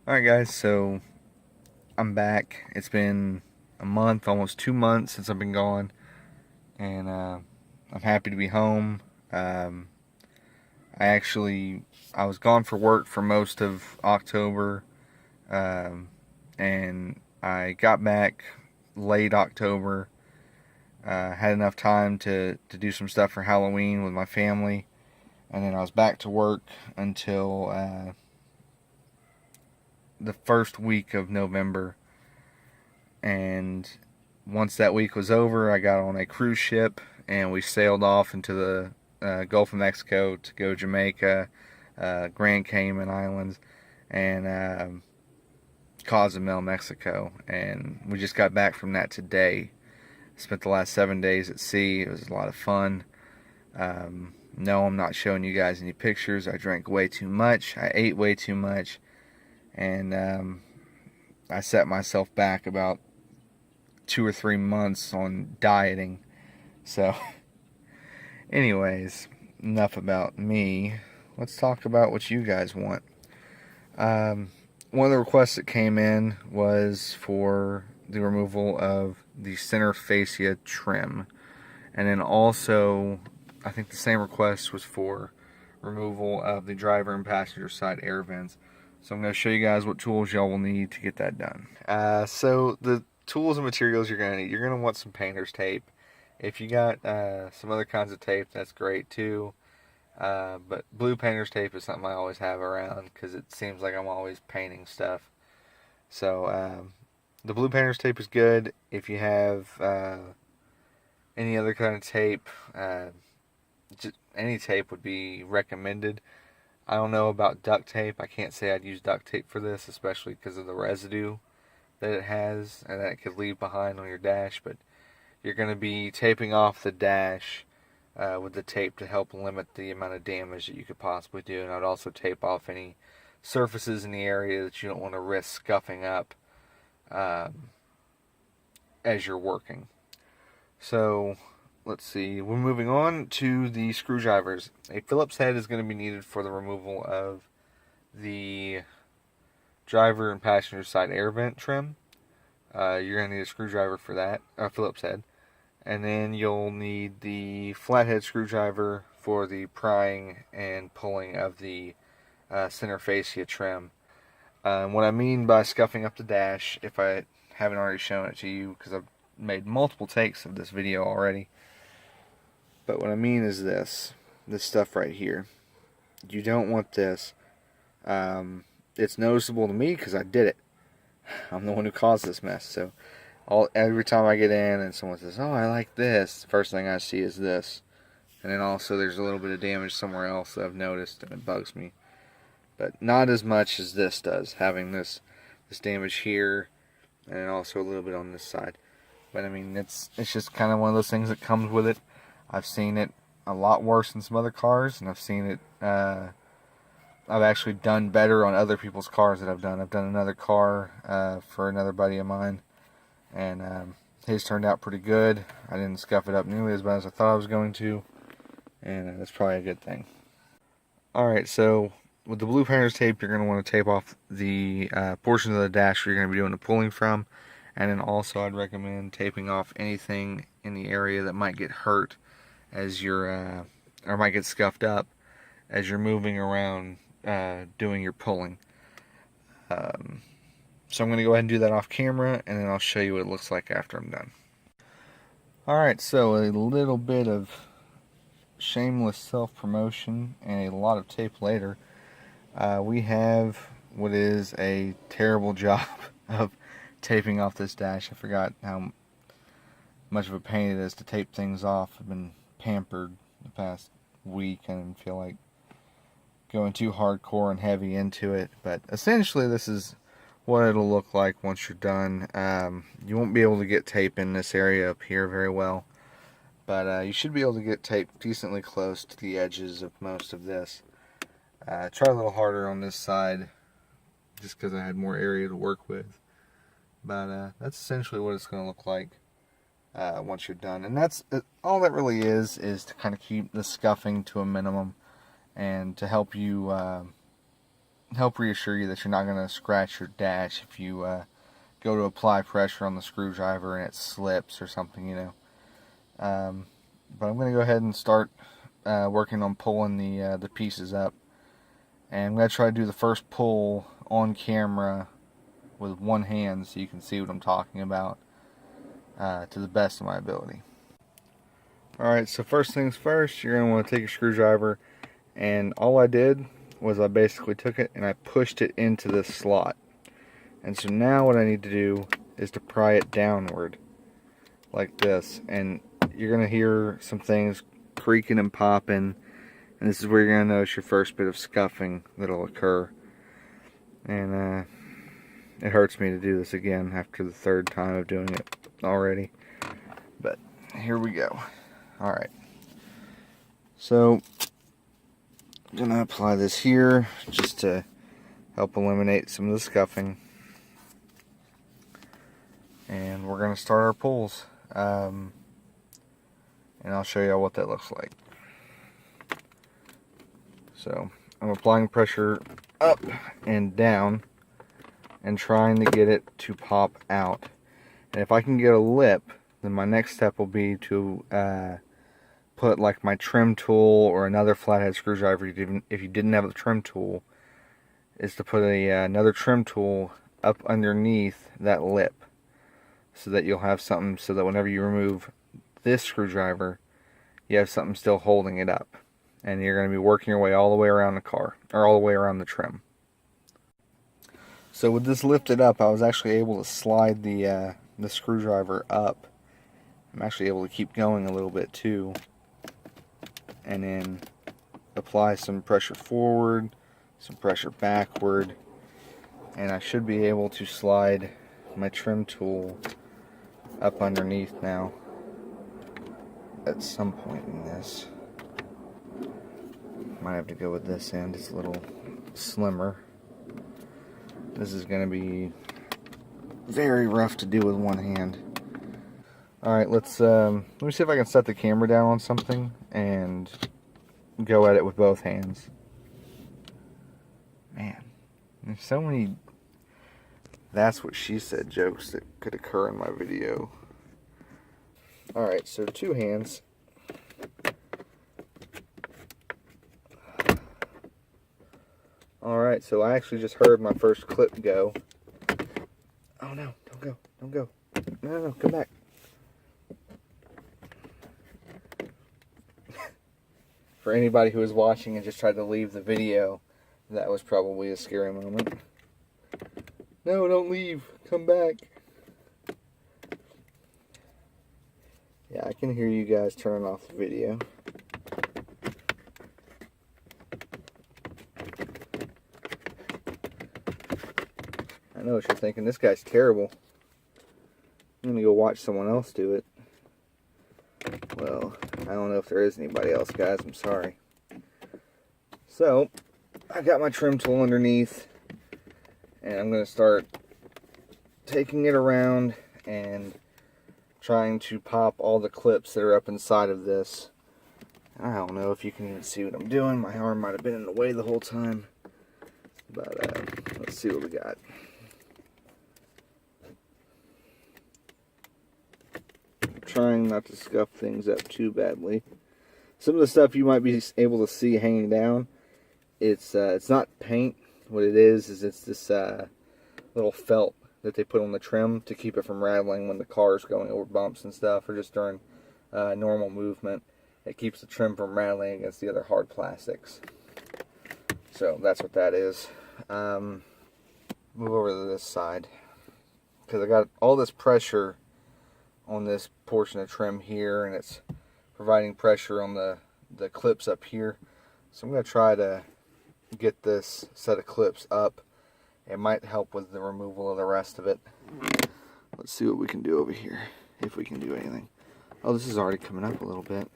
Alright guys, so I'm back. It's been a month, almost 2 months since I've been gone, and I'm happy to be home. Um, I was gone for work for most of October, um, and I got back late October. Had enough time to do some stuff for Halloween with my family, and then I was back to work until the first week of November. And once that week was over, I got on a cruise ship and we sailed off into the Gulf of Mexico to go Jamaica, Grand Cayman Islands, and Cozumel, Mexico. And we just got back from that today. Spent the last 7 days at sea. It was a lot of fun. No, I'm not showing you guys any pictures. I drank way too much. I ate way too much. And I set myself back about 2 or 3 months on dieting. So, anyways, enough about me. Let's talk about what you guys want. One of the requests that came in was for the removal of the Center Fascia Trim. And then also, I think the same request was for removal of the driver and passenger side air vents. So I'm going to show you guys what tools y'all will need to get that done. So the tools and materials you're going to need. You're going to want some painter's tape. If you got some other kinds of tape, that's great too. But blue painter's tape is something I always have around because it seems like I'm always painting stuff. So the blue painter's tape is good. If you have any other kind of tape, just any tape would be recommended. I don't know about duct tape. I can't say I'd use duct tape for this, especially because of the residue that it has and that it could leave behind on your dash. But you're going to be taping off the dash with the tape to help limit the amount of damage that you could possibly do. And I'd also tape off any surfaces in the area that you don't want to risk scuffing up as you're working. So let's see, we're moving on to the screwdrivers. A Phillips head is going to be needed for the removal of the driver and passenger side air vent trim. You're going to need a screwdriver for that, a Phillips head. And then you'll need the flathead screwdriver for the prying and pulling of the center fascia trim. What I mean by scuffing up the dash, if I haven't already shown it to you, because I've made multiple takes of this video already, but what I mean is this stuff right here. You don't want this. It's noticeable to me because I did it. I'm the one who caused this mess. So every time I get in and someone says, "Oh, I like this," the first thing I see is this. And then also there's a little bit of damage somewhere else that I've noticed, and it bugs me. But not as much as this does, having this damage here, and then also a little bit on this side. But I mean, it's just kind of one of those things that comes with it. I've seen it a lot worse in some other cars, and I've seen it, I've actually done better on other people's cars that I've done. I've done another car for another buddy of mine, and his turned out pretty good. I didn't scuff it up nearly as bad as I thought I was going to, and that's probably a good thing. Alright, so with the blue painter's tape, you're going to want to tape off the portions of the dash where you're going to be doing the pulling from. And then also I'd recommend taping off anything in the area that might get hurt as you're, or might get scuffed up as you're moving around doing your pulling. So I'm going to go ahead and do that off camera, and then I'll show you what it looks like after I'm done. Alright, so a little bit of shameless self-promotion and a lot of tape later. We have what is a terrible job of taping off this dash. I forgot how much of a pain it is to tape things off. I've been pampered the past week and feel like going too hardcore and heavy into it. But essentially this is what it'll look like once you're done. You won't be able to get tape in this area up here very well, but you should be able to get tape decently close to the edges of most of this. Try a little harder on this side just because I had more area to work with. But that's essentially what it's going to look like once you're done. And that's all that really is to kind of keep the scuffing to a minimum and to help you help reassure you that you're not going to scratch your dash if you go to apply pressure on the screwdriver and it slips or something, you know. But I'm going to go ahead and start working on pulling the pieces up. And I'm going to try to do the first pull on camera with one hand so you can see what I'm talking about to the best of my ability. Alright, so first things first, you're going to want to take a screwdriver, and all I did was I basically took it and I pushed it into this slot. And so now what I need to do is to pry it downward like this, and you're going to hear some things creaking and popping, and this is where you're going to notice your first bit of scuffing that'll occur. And it hurts me to do this again after the third time of doing it already, but here we go. Alright, so I'm going to apply this here just to help eliminate some of the scuffing. And we're going to start our pulls. And I'll show you what that looks like. So I'm applying pressure up and down and trying to get it to pop out. And if I can get a lip, then my next step will be to put like my trim tool or another flathead screwdriver, if you didn't have a trim tool, is to put another trim tool up underneath that lip, so that you'll have something, so that whenever you remove this screwdriver, you have something still holding it up. And you're going to be working your way all the way around the car, or all the way around the trim. So with this lifted up, I was actually able to slide the screwdriver up. I'm actually able to keep going a little bit too, and then apply some pressure forward, some pressure backward, and I should be able to slide my trim tool up underneath now at some point in this. Might have to go with this end, it's a little slimmer. This is going to be very rough to do with one hand. Alright, let me see if I can set the camera down on something and go at it with both hands. Man, there's so many "that's what she said" jokes that could occur in my video. Alright, so two hands. Alright, so I actually just heard my first clip go. Oh no, don't go, don't go. No, come back. For anybody who was watching and just tried to leave the video, that was probably a scary moment. No, don't leave. Come back. Yeah, I can hear you guys turning off the video. I know what you're thinking. This guy's terrible. I'm going to go watch someone else do it. Well, I don't know if there is anybody else, guys. I'm sorry. So, I got my trim tool underneath, and I'm going to start taking it around and trying to pop all the clips that are up inside of this. I don't know if you can even see what I'm doing. My arm might have been in the way the whole time. But let's see what we got. Trying not to scuff things up too badly. Some of the stuff you might be able to see hanging down, it's not paint. What it is it's this little felt that they put on the trim to keep it from rattling when the car is going over bumps and stuff, or just during normal movement. It keeps the trim from rattling against the other hard plastics. So that's what that is. Move over to this side, because I got all this pressure on this portion of trim here, and it's providing pressure on the clips up here. So I'm going to try to get this set of clips up. It might help with the removal of the rest of it. Let's see what we can do over here, if we can do anything. Oh, this is already coming up a little bit.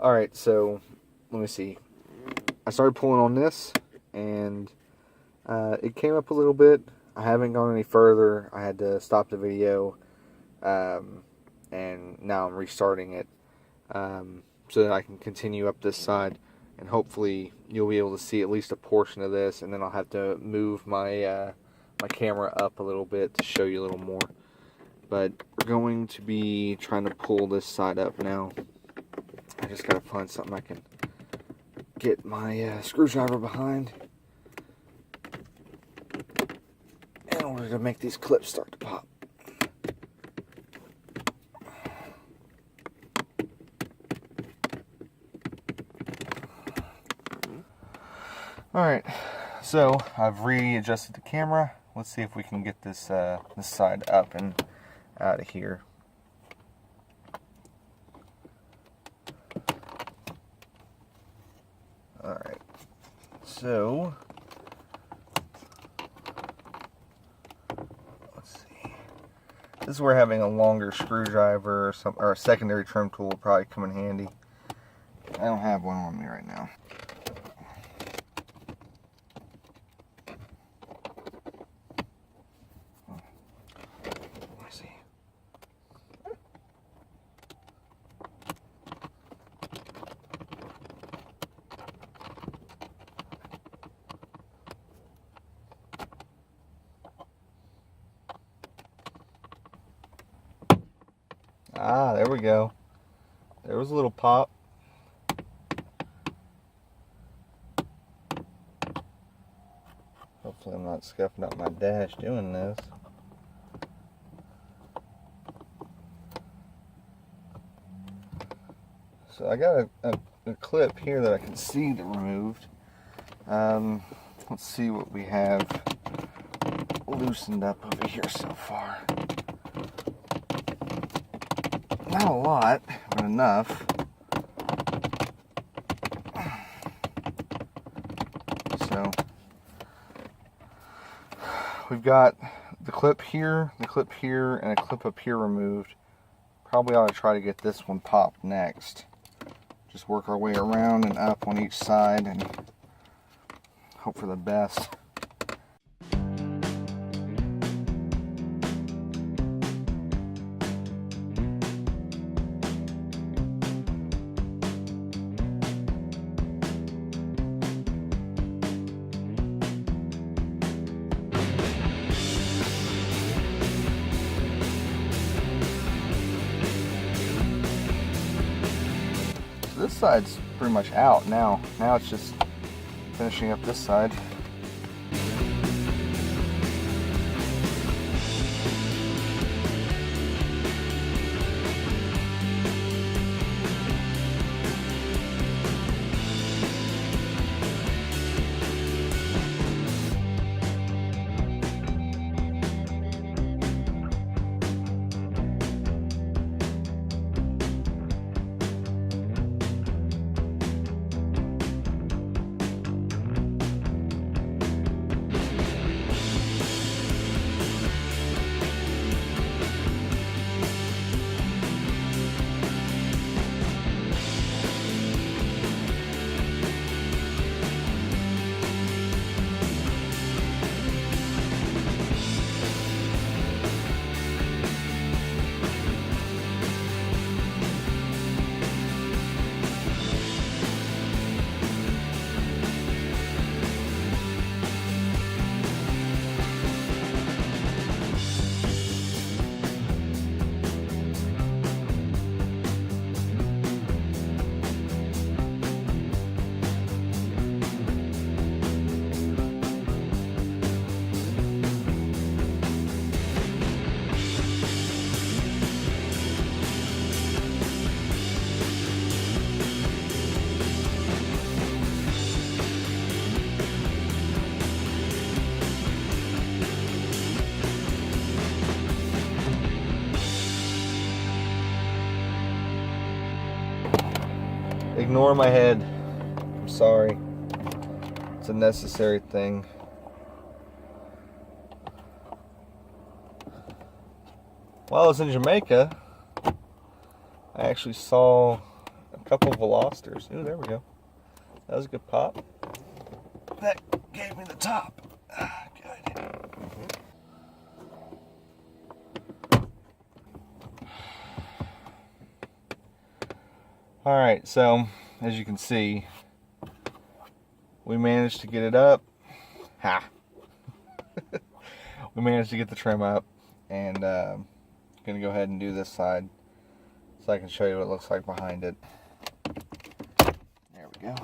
Alright, so let me see. I started pulling on this, and it came up a little bit. I haven't gone any further. I had to stop the video, and now I'm restarting it so that I can continue up this side, and hopefully you'll be able to see at least a portion of this, and then I'll have to move my my camera up a little bit to show you a little more. But we're going to be trying to pull this side up now. I just gotta find something I can get my screwdriver behind in order to make these clips start to pop. Alright, so I've readjusted the camera. Let's see if we can get this this side up and out of here. Alright, so let's see. This is where having a longer screwdriver or a secondary trim tool will probably come in handy. I don't have one on me right now. Let's see. Ah, there we go. There was a little pop. Hopefully I'm not scuffing up my dash doing this. So I got a clip here that I can see that removed. Let's see what we have loosened up over here so far. Not a lot, but enough. So we've got the clip here, and a clip up here removed. Probably ought to try to get this one popped next. Just work our way around and up on each side and hope for the best. This side's pretty much out now. Now it's just finishing up this side. Ignore my head. I'm sorry. It's a necessary thing. While I was in Jamaica, I actually saw a couple of Velosters. Ooh, there we go. That was a good pop. That gave me the top. Good. Alright, so as you can see, we managed to get it up. Ha! We managed to get the trim up, and I'm going to go ahead and do this side so I can show you what it looks like behind it. There we go.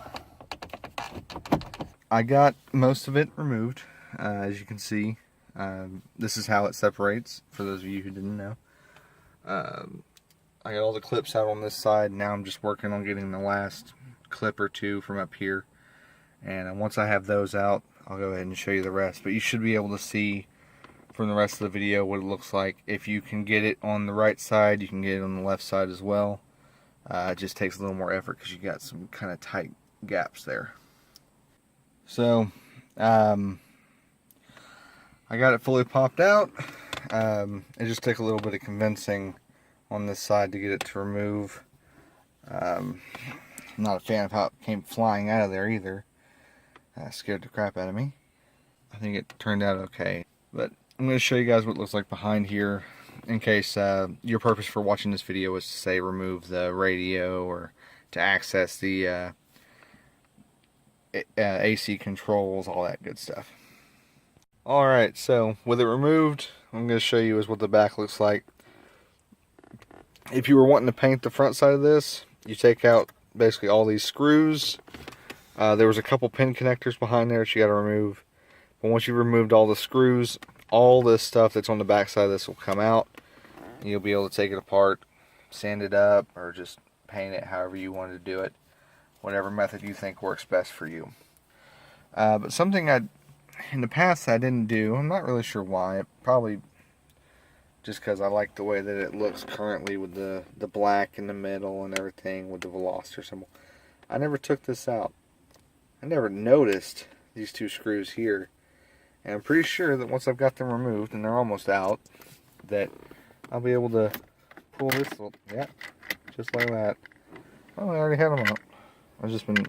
I got most of it removed, as you can see. This is how it separates, for those of you who didn't know. I got all the clips out on this side. Now I'm just working on getting the last clip or two from up here. And once I have those out, I'll go ahead and show you the rest. But you should be able to see from the rest of the video what it looks like. If you can get it on the right side, you can get it on the left side as well. It just takes a little more effort because you got some kind of tight gaps there. So, I got it fully popped out. It just took a little bit of convincing on this side to get it to remove. I'm not a fan of how it came flying out of there either. Scared the crap out of me. I think it turned out okay. But I'm going to show you guys what it looks like behind here, in case your purpose for watching this video is to say remove the radio or to access the AC controls, all that good stuff. Alright, so with it removed, I'm going to show you is what the back looks like. If you were wanting to paint the front side of this, you take out basically all these screws. There was a couple pin connectors behind there that you got to remove. But once you've removed all the screws, all this stuff that's on the back side of this will come out. And you'll be able to take it apart, sand it up, or just paint it however you want to do it. Whatever method you think works best for you. But something in the past I didn't do, I'm not really sure why. Probably just because I like the way that it looks currently with the black in the middle and everything with the Veloster symbol. I never took this out. I never noticed these two screws here. And I'm pretty sure that once I've got them removed, and they're almost out, that I'll be able to pull this little, yeah, just like that. Oh, I already had them out. I've just been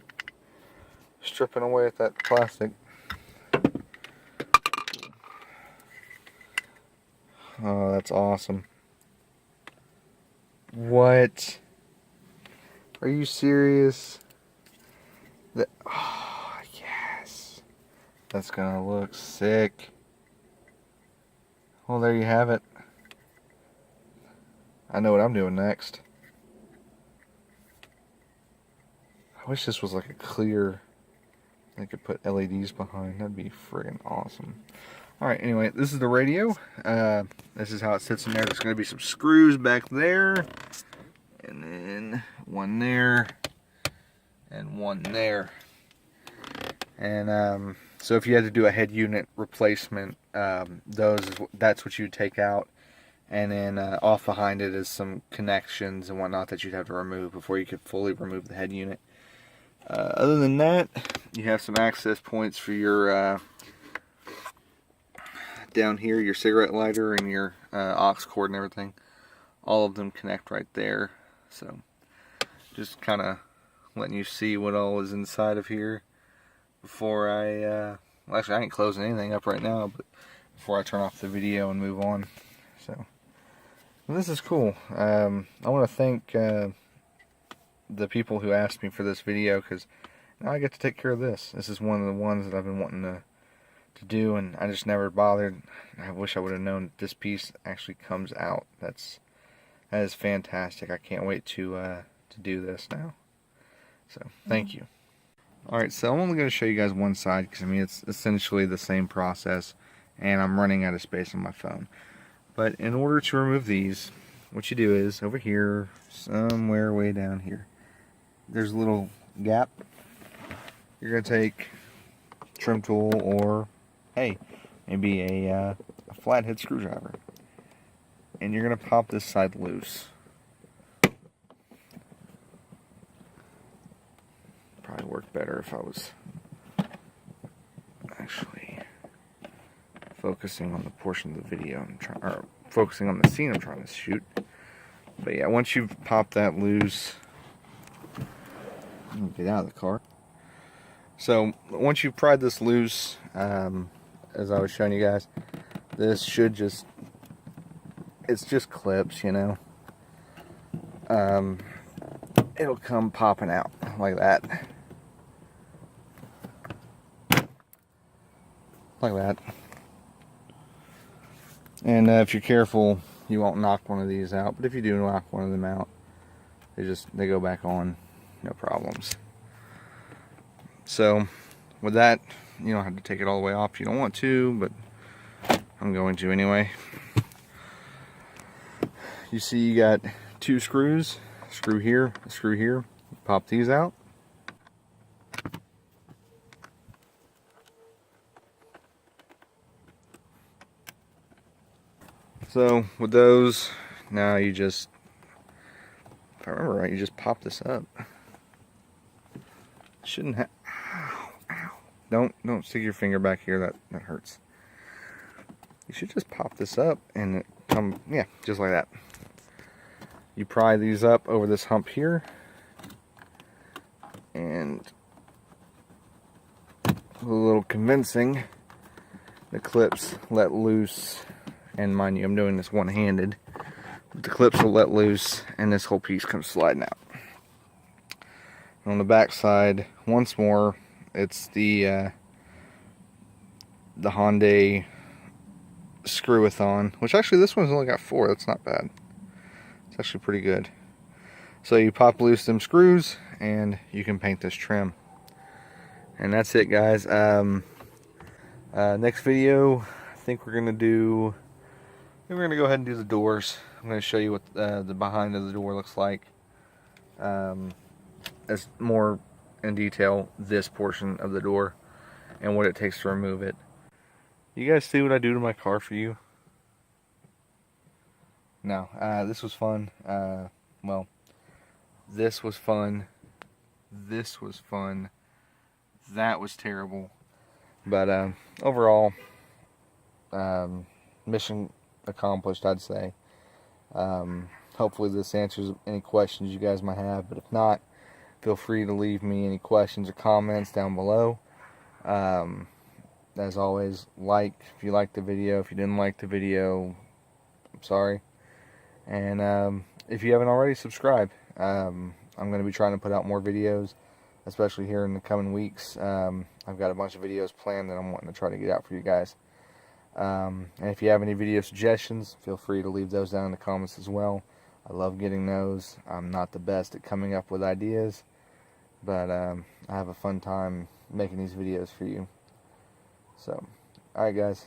stripping away at that plastic. Oh, that's awesome. What? Are you serious? Oh, yes. That's gonna look sick. Well, there you have it. I know what I'm doing next. I wish this was like a clear, I could put LEDs behind. That'd be friggin' awesome. Alright, anyway, this is the radio. This is how it sits in there. There's going to be some screws back there. And then one there. And one there. And so if you had to do a head unit replacement, that's what you'd take out. And then off behind it is some connections and whatnot that you'd have to remove before you could fully remove the head unit. Other than that, you have some access points for your down here, your cigarette lighter and your aux cord and everything. All of them connect right there. So just kind of letting you see what all is inside of here before I well, actually I ain't closing anything up right now, but before I turn off the video and move on. So well, this is cool. I want to thank the people who asked me for this video, because now I get to take care of this. This is one of the ones that I've been wanting to do, and I just never bothered. I wish I would have known this piece actually comes out. That is fantastic. I can't wait to do this now. So thank you. Alright, so I'm only going to show you guys one side, because I mean it's essentially the same process, and I'm running out of space on my phone. But in order to remove these, what you do is over here, somewhere way down here, there's a little gap. You're going to take a trim tool, or hey, maybe a flathead screwdriver, and you're going to pop this side loose. Probably work better if I was actually focusing on the portion of the video or focusing on the scene I'm trying to shoot. But yeah, once you've popped that loose, get out of the car. So once you've pried this loose, as I was showing you guys, this should just, it's just clips, you know. it'll come popping out like that. Like that. And if you're careful, you won't knock one of these out. But if you do knock one of them out, they go back on, no problems. So with that, you don't have to take it all the way off if you don't want to, but I'm going to anyway. You see you got 2 screws, a screw here, a screw here. Pop these out. So with those, now you just, if I remember right, you just pop this up. Shouldn't have, ow, ow. Don't stick your finger back here, that hurts. You should just pop this up and it come, yeah, just like that. You pry these up over this hump here, and a little convincing, the clips let loose, and mind you, I'm doing this one-handed, but the clips will let loose and this whole piece comes sliding out. And on the back side, once more, it's the Hyundai screw-a-thon, which actually this one's only got 4, that's not bad. It's actually pretty good. So you pop loose them screws and you can paint this trim. And that's it, guys. Next video, I think we're gonna go ahead and do the doors. I'm gonna show you what the behind of the door looks like. As more in detail, this portion of the door and what it takes to remove it. You guys see what I do to my car for you? No, this was fun. Well, this was fun. This was fun. That was terrible. But overall, mission accomplished, I'd say. Hopefully this answers any questions you guys might have. But if not, feel free to leave me any questions or comments down below. As always, if you liked the video. If you didn't like the video, I'm sorry. And if you haven't already, subscribe. I'm going to be trying to put out more videos, especially here in the coming weeks. I've got a bunch of videos planned that I'm wanting to try to get out for you guys. And if you have any video suggestions, feel free to leave those down in the comments as well. I love getting those. I'm not the best at coming up with ideas, but I have a fun time making these videos for you. So, alright guys,